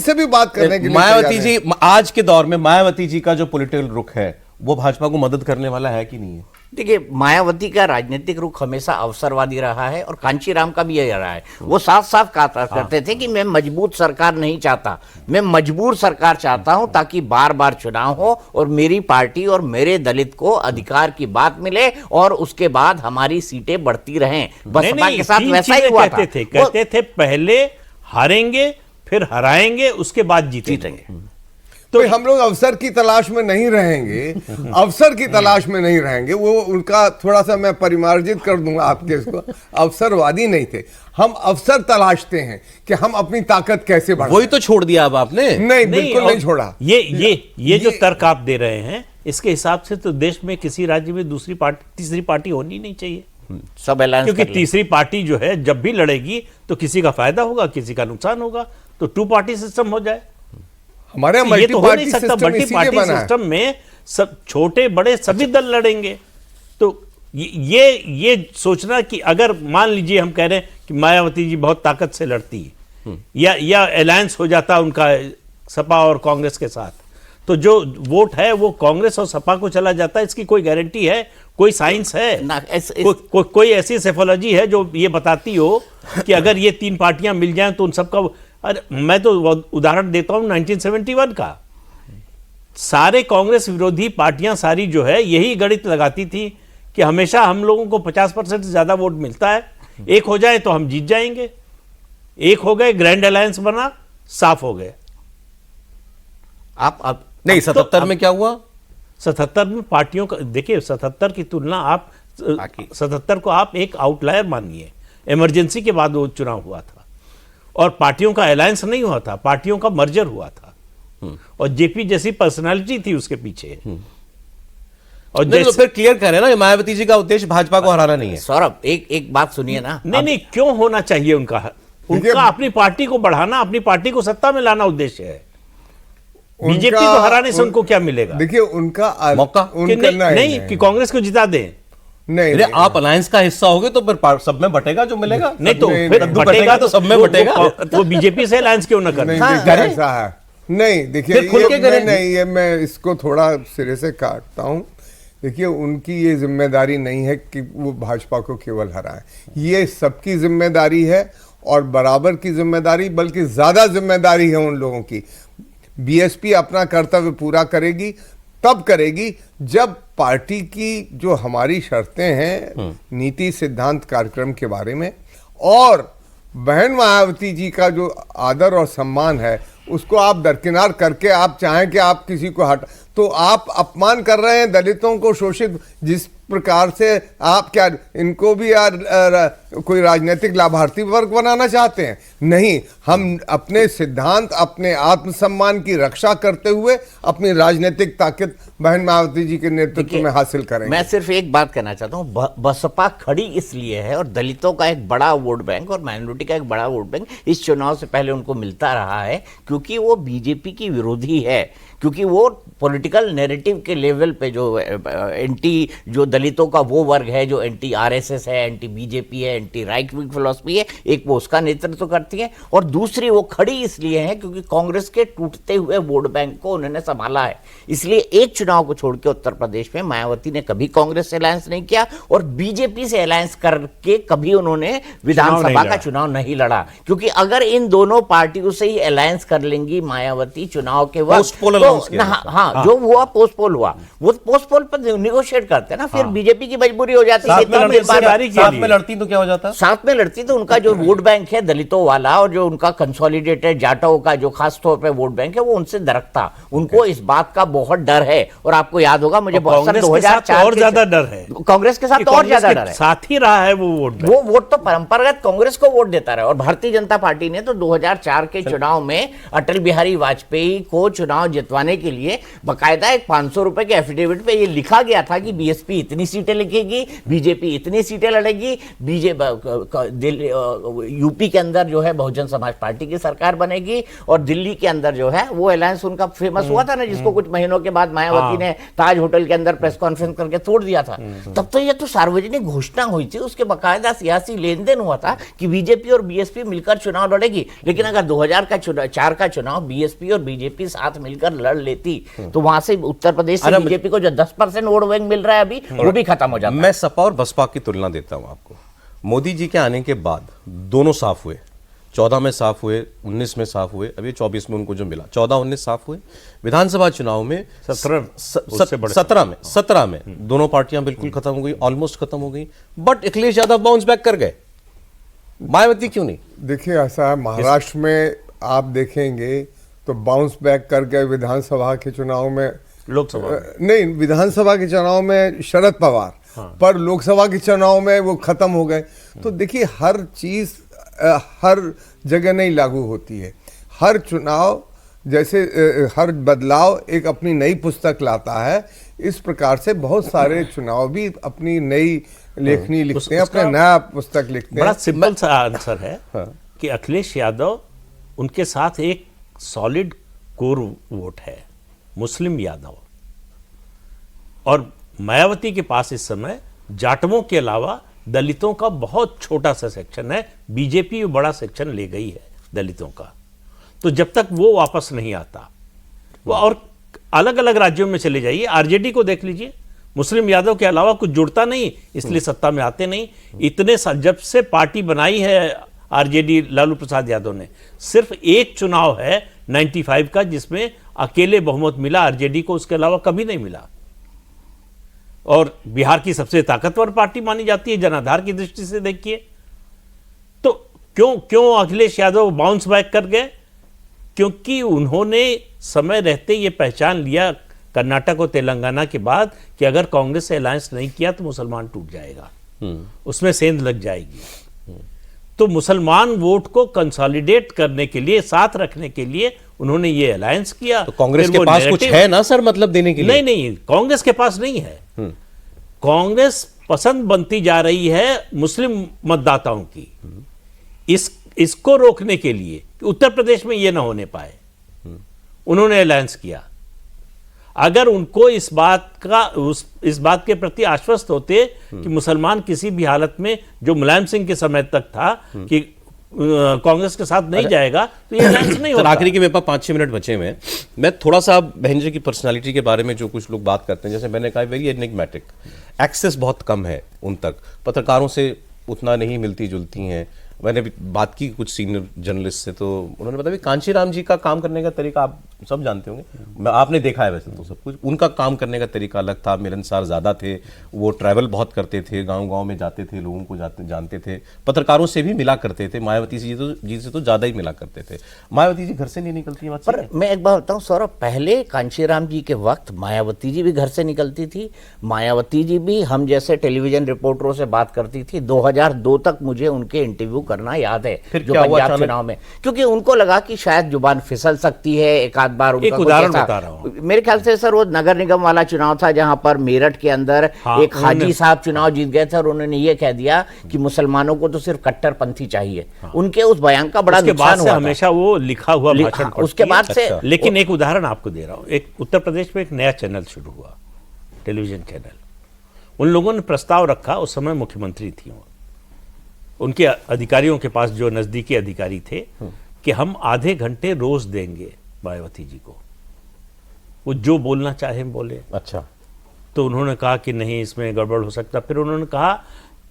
से भी बात करने के लिए मायावती जी, आज के दौर में मायावती जी का जो पॉलिटिकल रुख है वो भाजपा को मदद करने वाला है कि नहीं है? देखिए, मायावती का राजनीतिक रुख हमेशा अवसरवादी रहा है और कांचीराम का भी यही रहा है। वो साफ साफ कहा करते थे कि मैं मजबूत सरकार नहीं चाहता, मैं मजबूर सरकार चाहता हूं ताकि बार बार चुनाव हो और मेरी पार्टी और मेरे दलित को अधिकार की बात मिले और उसके बाद हमारी सीटें बढ़ती रहें। बसपा के साथ वैसा ही हुआ था। कहते थे पहले हारेंगे, फिर हराएंगे, उसके बाद जीतेंगे। तो हम लोग अवसर की तलाश में नहीं रहेंगे, अवसर की तलाश में नहीं रहेंगे। वो उनका थोड़ा सा मैं परिमार्जित कर दूंगा आपके इसको, अवसरवादी नहीं थे, हम अवसर तलाशते हैं कि हम अपनी ताकत कैसे बढ़ाएं। वही तो छोड़ दिया अब आपने। नहीं, बिल्कुल नहीं छोड़ा। ये जो तर्क आप दे रहे हैं, इसके हिसाब से तो देश में किसी राज्य में दूसरी पार्टी, तीसरी पार्टी होनी नहीं चाहिए। सब अलायंस, क्योंकि तीसरी पार्टी जो है जब भी लड़ेगी तो किसी का फायदा होगा, किसी का नुकसान होगा। तो 2 पार्टी सिस्टम हो जाए। हमारे ये तो मल्टी हो पार्टी नहीं सकता। सिस्टम मल्टी इसीलिए पार्टी बना है। सिस्टम में सब छोटे बड़े सभी दल लड़ेंगे। तो ये सोचना कि अगर मान लीजिए हम कह रहे हैं कि मायावती जी बहुत ताकत से लड़ती है या अलायंस हो जाता उनका सपा और कांग्रेस के साथ, तो जो वोट है वो कांग्रेस और सपा को चला जाता है, इसकी कोई गारंटी है? कोई साइंस है ना? कोई ऐसी सेफोलॉजी है जो ये बताती हो कि अगर ये 3 पार्टियां मिल जाएं तो उन सबका? अरे मैं तो उदाहरण देता हूं 1971 का। सारे कांग्रेस विरोधी पार्टियां सारी जो है यही गणित लगाती थी कि हमेशा हम लोगों को 50% से ज्यादा वोट मिलता है, एक हो जाए तो हम जीत जाएंगे। एक हो गए, ग्रैंड अलायंस बना, साफ हो गए। आप नहीं, 77 में क्या हुआ? 77 में पार्टियों का देखिए, 77 की तुलना आप 77 को आप एक आउटलायर मानिए। इमरजेंसी के बाद वो चुनाव हुआ था और पार्टियों का अलायंस नहीं हुआ था, पार्टियों का मर्जर हुआ था। और जेपी जैसी पर्सनालिटी थी उसके पीछे। और नहीं, तो फिर क्लियर करें ना, मायावती जी का उद्देश्य भाजपा को हराना नहीं है। सौरभ, एक बात सुनिए ना। नहीं, क्यों होना चाहिए उनका अपनी पार्टी को बढ़ाना, अपनी पार्टी को सत्ता में लाना उद्देश्य है। बीजेपी को हराने से उनको क्या मिलेगा? देखिए, उनका मौका नहीं कि कांग्रेस को जिता दें। नहीं, आप अलायंस का हिस्सा होगे तो फिर सब में बटेगा जो मिलेगा। नहीं तो फिर बटेगा तो सब में बटेगा। वो बीजेपी से अलायंस क्यों ना करें? ऐसा है नहीं। देखिए, ये मैं इसको थोड़ा सिरे से काटता हूं। देखिए, उनकी ये जिम्मेदारी नहीं है कि वो भाजपा को केवल हराएं, ये सबकी जिम्मेदारी है और बराबर की जिम्मेदारी, बल्कि ज्यादा जिम्मेदारी है उन लोगों की। बीएसपी अपना कर्तव्य पूरा करेगी, तब करेगी जब पार्टी की जो हमारी शर्तें हैं नीति सिद्धांत कार्यक्रम के बारे में, और बहन मायावती जी का जो आदर और सम्मान है उसको आप दरकिनार करके आप चाहें कि आप किसी को हटा, तो आप अपमान कर रहे हैं दलितों को, शोषित जिस प्रकार से आप क्या इनको भी कोई राजनीतिक लाभार्थी वर्ग बनाना चाहते हैं? नहीं, हम अपने सिद्धांत, अपने आत्मसम्मान की रक्षा करते हुए अपनी राजनीतिक ताकत बहन मायावती जी के नेतृत्व में हासिल करेंगे। मैं सिर्फ एक बात कहना चाहता हूँ, बसपा खड़ी इसलिए है और दलितों का एक बड़ा वोट बैंक और माइनॉरिटी का एक बड़ा वोट बैंक इस चुनाव से पहले उनको मिलता रहा है, क्योंकि वो बीजेपी की विरोधी है, क्योंकि वो पॉलिटिकल नैरेटिव के लेवल पे जो एंटी, जो दलितों का वो वर्ग है जो एंटी आरएसएस है, एंटी बीजेपी है, एंटी राइट विंग फिलॉसफी है, एक वो उसका नेतृत्व करती है, और दूसरी वो खड़ी इसलिए है क्योंकि कांग्रेस के टूटते हुए वोट बैंक को उन्होंने संभाला है। इसलिए एक चुनाव को छोड़ के उत्तर प्रदेश में मायावती ने कभी कांग्रेस से अलायंस नहीं किया और बीजेपी से अलायंस करके कभी उन्होंने विधानसभा का चुनाव नहीं लड़ा, क्योंकि अगर इन दोनों पार्टियों से ही अलायंस कर लेंगी मायावती चुनाव के वक्त, हाँ, जो हुआ पोस्टपोल हुआ, वो पोस्टपोल पर निगोशिएट करते हैं ना, फिर बीजेपी की मजबूरी हो जाती है। साथ में लड़ती तो क्या हो जाता? साथ में लड़ती तो उनका जो वोट बैंक है दलितों वाला और जो उनका कंसोलिडेटेड जाटों का जो खास तौर पे वोट बैंक है वो उनसे दरकता। उनको इस बात का बहुत डर है, और आपको याद होगा मुझे बहुत सारे 2004 और ज्यादा डर है, कांग्रेस के साथ और ज्यादा डर है, साथ ही रहा है वो वोट तो परंपरागत कांग्रेस को वोट देता रहा। और भारतीय जनता पार्टी ने तो 2004 के चुनाव में अटल बिहारी वाजपेयी को चुनाव जितवाने के लिए बकायदा एक 500 रुपए के एफिडेविट पे ये लिखा गया था कि बीएसपी इतनी सीटें लिखेगी, बीजेपी इतनी सीटें लड़ेगी, यूपी के अंदर जो है बहुजन समाज पार्टी की सरकार बनेगी, और दिल्ली के अंदर जो है वो अलायंस उनका फेमस हुआ था ना, जिसको कुछ महीनों के बाद मायावती ने ताज होटल के अंदर प्रेस कॉन्फ्रेंस करके तोड़ दिया था। तब तो ये तो सार्वजनिक घोषणा हुई थी, उसके बकायदा सियासी लेन देन हुआ था कि बीजेपी और बीएसपी मिलकर चुनाव लड़ेगी। लेकिन अगर 2004 का चुनाव बीएसपी और बीजेपी साथ मिलकर लड़ लेती तो वहां से उत्तर प्रदेश से बीजेपी को जो 10% वोट बैंक मिल रहा है अभी, वो भी खत्म हो जाता है। मैं सपा और बसपा की तुलना देता हूं आपको। मोदी जी के आने के बाद दोनों साफ हुए, 14 में साफ हुए, 19 में साफ हुए, अभी 24 में उनको जो मिला, 14-19 साफ हुए। विधानसभा चुनाव में 17 में दोनों पार्टियां बिल्कुल खत्म हो गई, ऑलमोस्ट खत्म हो गई, but Akhilesh Yadav bounce back कर गए, मायावती क्यों नहीं? देखिए ऐसा है, महाराष्ट्र में आप देखेंगे तो बाउंस बैक कर गए विधानसभा के चुनाव में, लोकसभा नहीं, विधानसभा के चुनाव में शरद पवार, पर लोकसभा के चुनाव में वो खत्म हो गए। तो देखिए हर चीज हर जगह नहीं लागू होती है, हर चुनाव जैसे हर बदलाव एक अपनी नई पुस्तक लाता है, इस प्रकार से बहुत सारे चुनाव भी अपनी नई लेखनी लिखते हैं, अपना नया पुस्तक लिखते हैं। बड़ा सिंपल सा आंसर है कि अखिलेश यादव, उनके साथ एक सॉलिड कोर वोट है मुस्लिम यादव, और मायावती के पास इस समय जाटवों के अलावा दलितों का बहुत छोटा सा सेक्शन है। बीजेपी बड़ा सेक्शन ले गई है दलितों का, तो जब तक वो वापस नहीं आता, वो और अलग अलग राज्यों में चले जाइए, आरजेडी को देख लीजिए, मुस्लिम यादव के अलावा कुछ जुड़ता नहीं, इसलिए सत्ता में आते नहीं। इतने जब से पार्टी बनाई है आरजेडी लालू प्रसाद यादव ने, सिर्फ एक चुनाव है 95 का जिसमें अकेले बहुमत मिला आरजेडी को, उसके अलावा कभी नहीं मिला। और बिहार की सबसे ताकतवर पार्टी मानी जाती है जनाधार की दृष्टि से देखिए, तो क्यों अखिलेश यादव बाउंस बैक कर गए? क्योंकि उन्होंने समय रहते ये पहचान लिया कर्नाटक और तेलंगाना के बाद कि अगर कांग्रेस से अलायंस नहीं किया तो मुसलमान टूट जाएगा, उसमें सेंध लग जाएगी। तो मुसलमान वोट को कंसोलिडेट करने के लिए, साथ रखने के लिए उन्होंने ये अलायंस किया। तो कांग्रेस के पास कुछ है ना सर, मतलब देने के लिए? नहीं, कांग्रेस के पास नहीं है। कांग्रेस पसंद बनती जा रही है मुस्लिम मतदाताओं की, इसको रोकने के लिए उत्तर प्रदेश में ये ना होने पाए, उन्होंने अलायंस किया। अगर उनको इस बात के प्रति आश्वस्त होते कि मुसलमान किसी भी हालत में, जो मुलायम सिंह के समय तक था कि कांग्रेस के साथ नहीं जाएगा, तो ये अलायंस नहीं होता। आखिरी के मेरे पास 5-6 मिनट बचे हुए हैं, मैं थोड़ा सा बहन जी की पर्सनालिटी के बारे में जो कुछ लोग बात करते हैं, जैसे मैंने कहा वेरी एनिग्मेटिक, एक्सेस बहुत कम है उन तक, पत्रकारों से उतना नहीं मिलती जुलती हैं। मैंने भी बात की कुछ सीनियर जर्नलिस्ट से, तो उन्होंने बताया कांचीराम जी का काम करने का तरीका आप सब जानते होंगे, आपने देखा है वैसे तो सब कुछ, उनका काम करने का तरीका अलग था, मिलनसार ज़्यादा थे, वो ट्रैवल बहुत करते थे, गांव-गांव में जाते थे, लोगों को जानते थे, पत्रकारों से भी मिला करते थे, मायावती जी से तो ज़्यादा ही मिला करते थे। मायावती जी घर से नहीं निकलती है? पर मैं एक बात बताऊं सौरभ, पहले कांशीराम जी के वक्त मायावती जी भी घर से निकलती थी, मायावती जी भी हम जैसे टेलीविजन रिपोर्टरों से बात करती थी। 2002 तक मुझे उनके इंटरव्यू करना याद है, फिर जो क्या हुआ पंजाब चुनाव में, क्योंकि उनको लगा कि शायद जुबान फिसल सकती है, एक आध बार उनका एक उदाहरण बता रहा हूं, मेरे ख्याल से सर वो नगर निगम वाला चुनाव था जहां पर मेरठ के अंदर एक हाजी साहब चुनाव जीत गए थे और उन्होंने ये कह दिया कि मुसलमानों को तो सिर्फ कट्टरपंथी चाहिए। उनके उस बयान का बड़ा नुकसान हुआ था। हमेशा वो लिखा हुआ भाषण पढ़ती है। उसके बाद से लेकिन एक उदाहरण आपको दे रहा हूं, एक उत्तर प्रदेश में एक नया चैनल शुरू हुआ, टेलीविजन चैनल। उन लोगों ने प्रस्ताव रखा, उस समय मुख्यमंत्री थी वो, उनके अधिकारियों के पास जो नजदीकी अधिकारी थे, कि हम आधे घंटे रोज देंगे मायावती जी को, वो जो बोलना चाहे बोले। अच्छा, तो उन्होंने कहा कि नहीं, इसमें गड़बड़ हो सकता। फिर उन्होंने कहा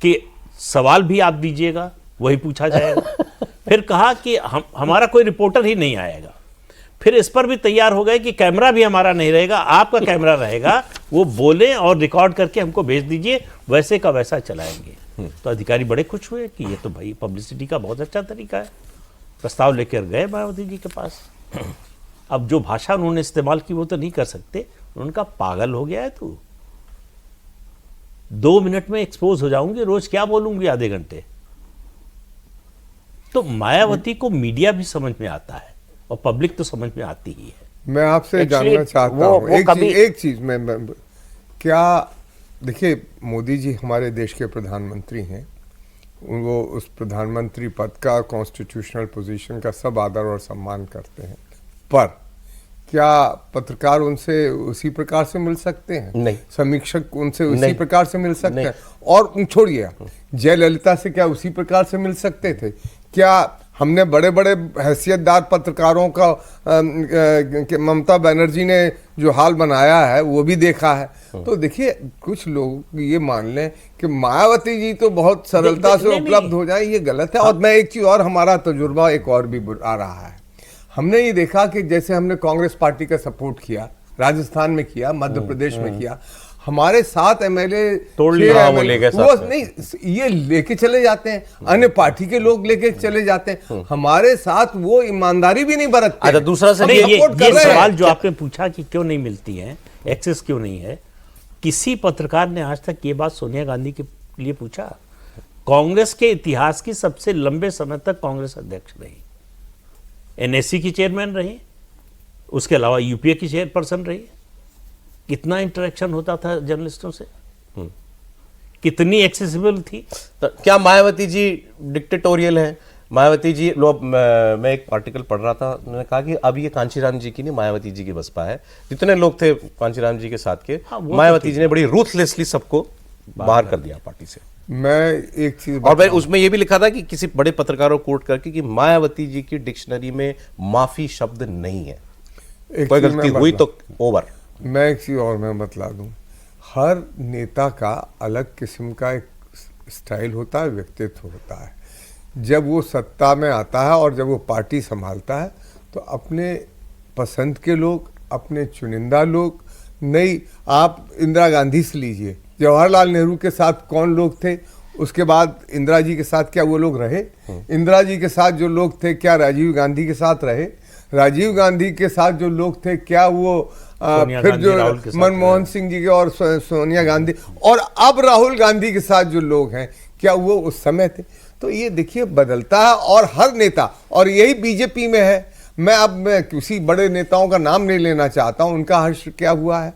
कि सवाल भी आप दीजिएगा, वही पूछा जाएगा। फिर कहा कि हमारा कोई रिपोर्टर ही नहीं आएगा। फिर इस पर भी तैयार हो गए कि कैमरा भी हमारा नहीं रहेगा, आपका कैमरा रहेगा, वो बोले और रिकॉर्ड करके हमको भेज दीजिए, वैसे का वैसा चलाएंगे। तो अधिकारी बड़े खुश हुए कि ये तो भाई पब्लिसिटी का बहुत अच्छा तरीका है। प्रस्ताव लेकर गए मायावती जी के पास। अब जो भाषा उन्होंने इस्तेमाल की वो तो नहीं कर सकते। उनका पागल हो गया है तू, 2 मिनट में एक्सपोज हो जाऊंगी, रोज क्या बोलूंगी आधे घंटे। तो मायावती को मीडिया भी समझ में आता है और पब्लिक तो समझ में आती ही है। मैं आपसे जानना चाहता हूँ एक चीज में क्या, देखिए मोदी जी हमारे देश के प्रधानमंत्री हैं, वो उस प्रधानमंत्री पद का, कॉन्स्टिट्यूशनल पोजीशन का सब आदर और सम्मान करते हैं, पर क्या पत्रकार उनसे उसी प्रकार से मिल सकते हैं? नहीं। समीक्षक उनसे उसी प्रकार से मिल सकते हैं? और छोड़िए, जयललिता से क्या उसी प्रकार से मिल सकते थे? क्या हमने बड़े बड़े हैसियतदार पत्रकारों का ममता बनर्जी ने जो हाल बनाया है वो भी देखा है। तो देखिए, कुछ लोग ये मान लें कि मायावती जी तो बहुत सरलता से उपलब्ध हो जाए, ये गलत है। और मैं एक चीज और, हमारा तजुर्बा एक और भी आ रहा है। हमने ये देखा कि जैसे हमने कांग्रेस पार्टी का सपोर्ट किया, राजस्थान में किया, मध्य प्रदेश में किया, हमारे 7 MLA तोड़ लिया, वो नहीं, ये लेके चले जाते हैं, अन्य पार्टी के लोग लेके चले जाते हैं, हमारे साथ वो ईमानदारी भी नहीं बरतते। अच्छा, दूसरा से ये सवाल जो आपने पूछा कि क्यों नहीं मिलती है, एक्सेस क्यों नहीं है, किसी पत्रकार ने आज तक ये बात सोनिया गांधी के लिए पूछा? कांग्रेस के इतिहास की सबसे लंबे समय तक कांग्रेस अध्यक्ष रही, NSC की चेयरमैन रही, उसके अलावा यूपीए की चेयरपर्सन रही। कितना इंटरेक्शन होता था जर्नलिस्टों से, कितनी एक्सेसिबल थी। तो क्या मायावती जी डिक्टेटोरियल है? मायावती जी मैं एक आर्टिकल पढ़ रहा था, उन्होंने कहा कि अब ये कांशीराम जी की नहीं, मायावती जी की बसपा है। जितने लोग थे कांशीराम जी के साथ के, मायावती जी ने बड़ी रूथलेसली सबको बाहर कर दिया पार्टी से। मैं एक चीज, और भाई उसमें ये भी लिखा था कि किसी बड़े पत्रकारों को कोट करके कि मायावती जी की डिक्शनरी में माफी शब्द नहीं है, कोई गलती हुई तो ओवर। मैं एक चीज और मैं बतला दूं, हर नेता का अलग किस्म का एक स्टाइल होता है, व्यक्तित्व होता है। जब वो सत्ता में आता है और जब वो पार्टी संभालता है तो अपने पसंद के लोग, अपने चुनिंदा लोग नहीं। आप इंदिरा गांधी से लीजिए, जवाहरलाल नेहरू के साथ कौन लोग थे, उसके बाद इंदिरा जी के साथ क्या वो लोग रहे? इंदिरा जी के साथ जो लोग थे क्या राजीव गांधी के साथ रहे? राजीव गांधी के साथ जो लोग थे क्या वो फिर जो मनमोहन सिंह जी के और सोनिया गांधी और अब राहुल गांधी के साथ जो लोग हैं क्या वो उस समय थे? तो ये देखिए बदलता है, और हर नेता, और यही बीजेपी में है। मैं किसी बड़े नेताओं का नाम नहीं लेना चाहता हूं, उनका हर्ष क्या हुआ है।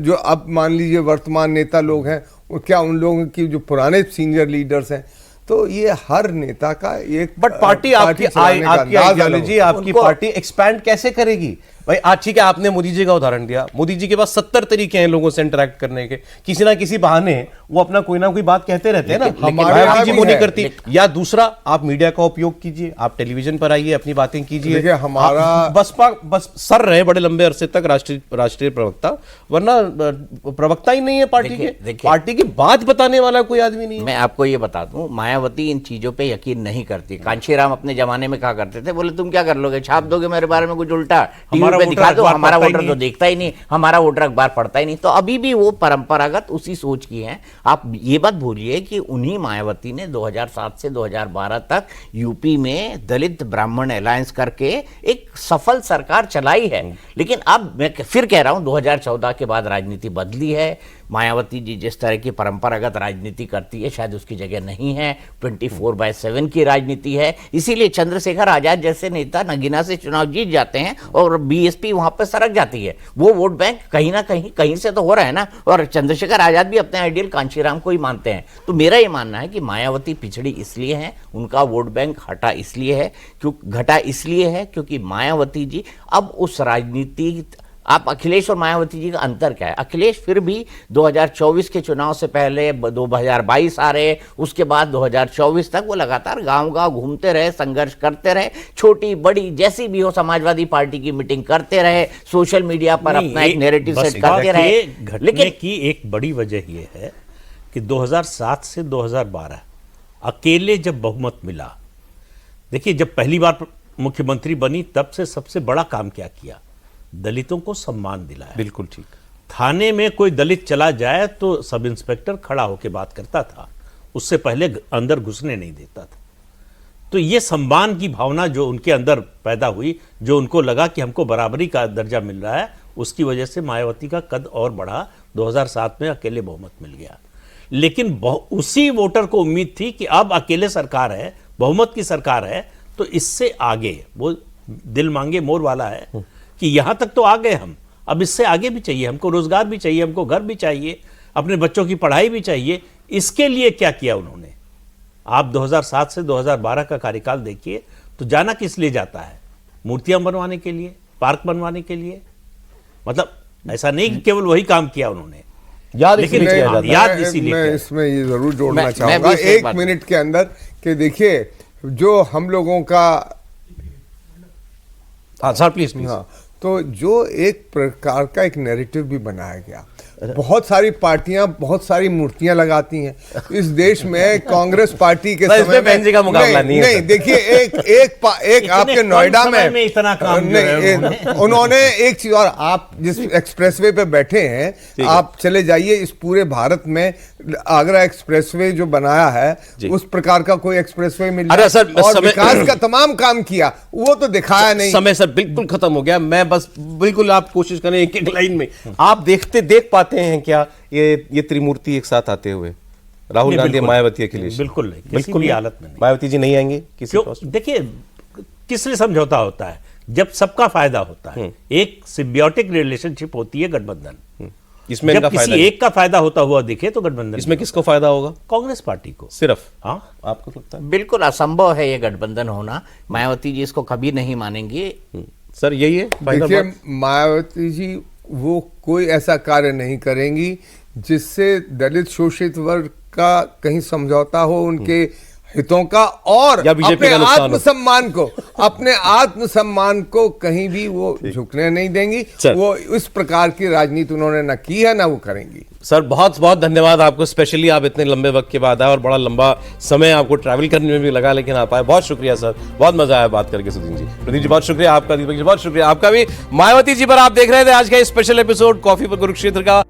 जो अब मान लीजिए वर्तमान नेता लोग हैं, क्या उन लोगों की जो पुराने सीनियर लीडर्स हैं, तो ये हर नेता का एक बट पार्टी आपकी आइडियोलॉजी, आपकी पार्टी एक्सपैंड कैसे करेगी? भाई आज ठीक है, आपने मोदी जी का उदाहरण दिया, मोदी जी के पास 70 तरीके हैं लोगों से इंटरेक्ट करने के, किसी ना किसी बहाने वो अपना कोई ना कोई बात कहते रहते हैं ना। हमारे मायावती यहाँ जी भी वो नहीं है। करती। या दूसरा, आप मीडिया का उपयोग कीजिए, आप टेलीविजन पर आइए, अपनी बातें कीजिए। देखिए, हमारा आप बसपा बस सर रहे बड़े लंबे अरसे तक राष्ट्रीय प्रवक्ता, वरना प्रवक्ता ही नहीं है पार्टी के, पार्टी की बात बताने वाला कोई आदमी नहीं है। मैं आपको ये बता दूं, मायावती इन चीजों पे यकीन नहीं करती। कांशीराम अपने जमाने में कहा करते थे, बोले तुम क्या कर लोगे, छाप दोगे मेरे बारे में कुछ उल्टा, टीवी पे दिखा दो, हमारा वोटर तो देखता ही नहीं, हमारा वोटर अखबार पढ़ता ही नहीं। तो अभी भी वो परंपरागत उसी सोच की हैं। आप ये बात भूलिए कि उन्हीं मायावती ने 2007 से 2012 तक यूपी में दलित ब्राह्मण अलायंस करके एक सफल सरकार चलाई है। लेकिन अब मैं फिर कह रहा हूं, 2014 के बाद राजनीति बदली है। मायावती जी जिस तरह की परंपरागत राजनीति करती है, शायद उसकी जगह नहीं है। 24/7 की राजनीति है। इसीलिए चंद्रशेखर आजाद जैसे नेता नगीना से चुनाव जीत जाते हैं और बीएसपी वहां पर सरक जाती है। वो वोट बैंक कहीं ना कहीं से तो हो रहा है ना। और चंद्रशेखर आजाद भी अपने आइडियल कांशीराम को ही मानते हैं। तो मेरा ये मानना है कि मायावती पिछड़ी इसलिए है, उनका वोट बैंक घटा इसलिए है क्योंकि मायावती जी अब उस राजनीति, आप अखिलेश और मायावती जी का अंतर क्या है? अखिलेश फिर भी 2024 के चुनाव से पहले 2022 आ रहे, उसके बाद 2024 तक वो लगातार गांव-गांव घूमते रहे, संघर्ष करते रहे, छोटी बड़ी जैसी भी हो समाजवादी पार्टी की मीटिंग करते रहे, सोशल मीडिया पर अपना एक नैरेटिव सेट करते रहे। लेकिन की एक बड़ी वजह यह है कि 2007 से 2012 अकेले जब बहुमत मिला, देखिए जब पहली बार मुख्यमंत्री बनी तब से सबसे बड़ा काम क्या किया, दलितों को सम्मान दिलाया। बिल्कुल ठीक। थाने में कोई दलित चला जाए तो सब इंस्पेक्टर खड़ा होकर बात करता था, उससे पहले अंदर घुसने नहीं देता था। तो ये सम्मान की भावना जो उनके अंदर पैदा हुई, जो उनको लगा कि हमको बराबरी का दर्जा मिल रहा है, उसकी वजह से मायावती का कद और बढ़ा। 2007 में अकेले बहुमत मिल गया। लेकिन उसी वोटर को उम्मीद थी कि अब अकेले सरकार है, बहुमत की सरकार है, तो इससे आगे वो दिल मांगे मोर वाला है कि यहां तक तो आ गए हम, अब इससे आगे भी चाहिए, हमको रोजगार भी चाहिए, हमको घर भी चाहिए, अपने बच्चों की पढ़ाई भी चाहिए। इसके लिए क्या किया उन्होंने? आप 2007 से 2012 का कार्यकाल देखिए तो जाना किस लिए जाता है? मूर्तियां बनवाने के लिए, पार्क बनवाने के लिए। मतलब ऐसा नहीं कि केवल वही काम किया उन्होंने, लेकिन याद इसीलिए। मैं इसमें ये जरूर जोड़ना चाहूंगा 1 मिनट के अंदर कि देखिए जो हम लोगों का, हाँ सर प्लीज। हाँ, तो जो एक प्रकार का एक नैरेटिव भी बनाया गया, बहुत सारी पार्टियां बहुत सारी मूर्तियां लगाती हैं इस देश में। कांग्रेस पार्टी के समय में का मुकाबला नहीं है। देखिए एक आपके नोएडा में इतना काम नहीं, उन्होंने एक चीज और, आप जिस एक्सप्रेसवे पे बैठे हैं, आप चले जाइए इस पूरे भारत में, आगरा एक्सप्रेसवे जो बनाया है उस प्रकार का कोई एक्सप्रेसवे मिल अरे सर, और विकास का तमाम काम किया, वो तो दिखाया नहीं। समय सर बिल्कुल खत्म हो गया। मैं बस बिल्कुल आप कोशिश करें एक लाइन में, आप देख पाते हैं क्या ये त्रिमूर्ति एक साथ आते हुए? राहुल गांधी, मायावती, अखिलेश? बिल्कुल नहीं, किसी भी हालत में नहीं। मायावती जी नहीं आएंगे किसी कॉस्ट? देखिए किस लिए समझौता होता है? जब सबका फायदा होता है, एक सिम्बियोटिक रिलेशनशिप होती है गठबंधन। इसमें जब किसी एक का फायदा होता हुआ दिखे तो गठबंधन। इसमें किसको फायदा होगा? कांग्रेस पार्टी को सिर्फ। हाँ, आपको लगता है? बिल्कुल असंभव है ये गठबंधन होना। मायावती जी इसको कभी नहीं मानेंगी। सर यही है। देखिए मायावती जी वो कोई ऐसा कार्य नहीं करेंगी जिससे दलित शोषित वर्ग का कहीं समझौता हो उनके हितों का, और अपने आत्मसम्मान को कहीं भी वो झुकने नहीं देंगी। वो इस प्रकार की राजनीति उन्होंने न की है, ना वो करेंगी। सर बहुत बहुत धन्यवाद आपको, स्पेशली आप इतने लंबे वक्त के बाद आए और बड़ा लंबा समय आपको ट्रैवल करने में भी लगा, लेकिन आप आए। बहुत शुक्रिया सर, बहुत मजा आया बात करके। सुदीन जी, प्रदीप जी बहुत शुक्रिया आपका, दीपक जी बहुत शुक्रिया आपका भी। मायावती जी पर आप देख रहे थे आज का स्पेशल एपिसोड कॉफी पर कुरुक्षेत्र का।